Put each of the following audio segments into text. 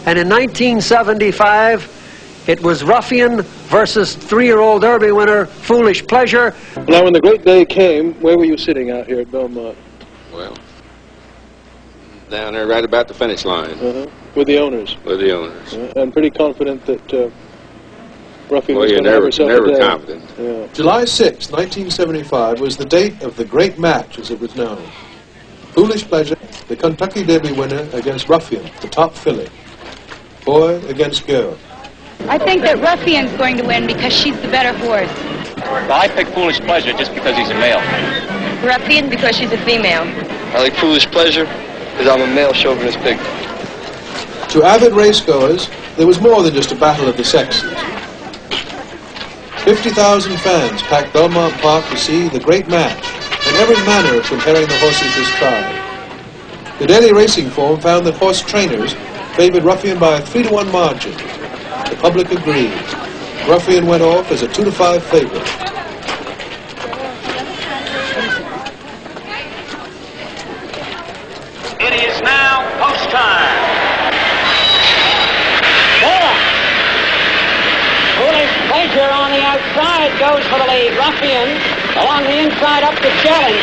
And in 1975, it was Ruffian versus 3-year-old Derby winner Foolish Pleasure. Now, when the great day came, where were you sitting out here at Belmont? Well, down there right about the finish line. With the owners? With the owners. And pretty confident that Ruffian was you're going to have herself never a day. confident. Yeah. July 6, 1975 was the date of the great match, as it was known. Foolish Pleasure, the Kentucky Derby winner, against Ruffian, the top filly. Boy against girl. I think that Ruffian's going to win because she's the better horse. Well, I pick Foolish Pleasure just because he's a male. Ruffian because she's a female. I like Foolish Pleasure because I'm a male chauvinist pig. To avid racegoers, there was more than just a battle of the sexes. 50,000 fans packed Belmont Park to see the great match and every manner of comparing the horses was tried. The daily racing form found that horse trainers favored Ruffian by a 3-to-1 margin. The public agreed. Ruffian went off as a 2-to-5 favorite. It is now post time. Foolish Pleasure on the outside goes for the lead. Ruffian along the inside up to challenge.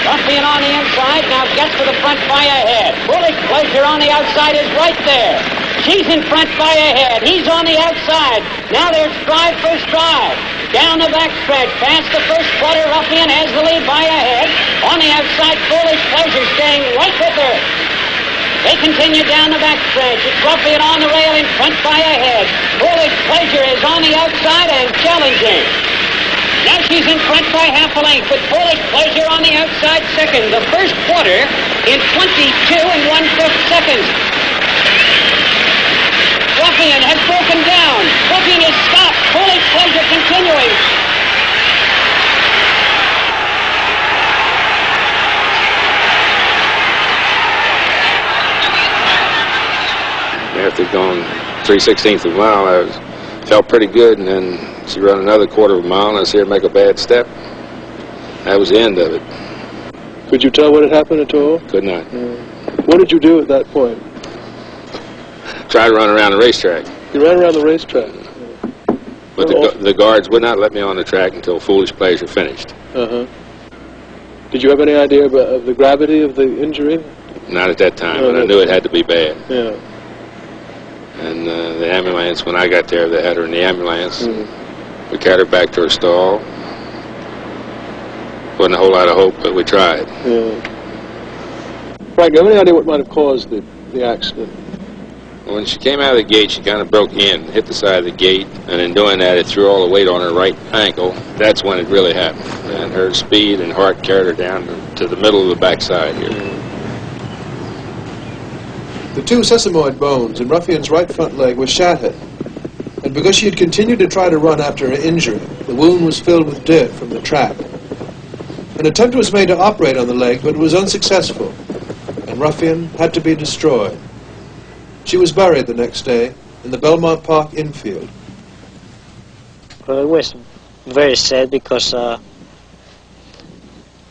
Ruffian on the inside now gets for the front by a head. Foolish Pleasure on the outside is right there. She's in front by a head. He's on the outside. Now there's stride for stride. Down the backstretch, past the first quarter, Ruffian has the lead by a head. On the outside, Foolish Pleasure staying right with her. They continue down the backstretch. It's Ruffian on the rail in front by a head. Foolish Pleasure is on the outside and challenging. Now she's in front by half a length with Foolish Pleasure on the outside second. The first quarter in 22 1/5 seconds. Ruffian has broken down. Ruffian is stopped. Foolish Pleasure continuing. After going 3/16 of a mile, I felt pretty good, and then she ran another quarter of a mile, and I see her make a bad step. That was the end of it. Could you tell what had happened at all? Could not. What did you do at that point? Tried to run around the racetrack. You ran around the racetrack? But the guards would not let me on the track until Foolish Pleasure finished. Did you have any idea of the gravity of the injury? Not at that time, but I knew it had to be bad. Yeah. And the ambulance, when I got there, they had her in the ambulance. We carried her back to her stall. Wasn't a whole lot of hope, but we tried. Yeah. Frank, do you have any idea what might have caused the accident? When she came out of the gate, she kind of broke in, hit the side of the gate, and in doing that, it threw all the weight on her right ankle. That's when it really happened. And her speed and heart carried her down to the middle of the backside here. The 2 sesamoid bones in Ruffian's right front leg were shattered, and because she had continued to try to run after her injury, the wound was filled with dirt from the track. An attempt was made to operate on the leg, but it was unsuccessful, and Ruffian had to be destroyed. She was buried the next day in the Belmont Park infield. Well, it was very sad because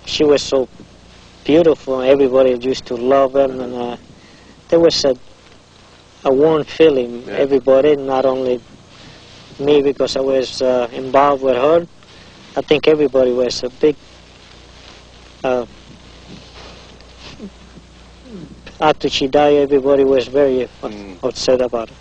she was so beautiful. Everybody used to love her, and there was a warm feeling. Yeah. Everybody, not only me because I was involved with her. I think everybody was a big. After she died, everybody was very upset about it.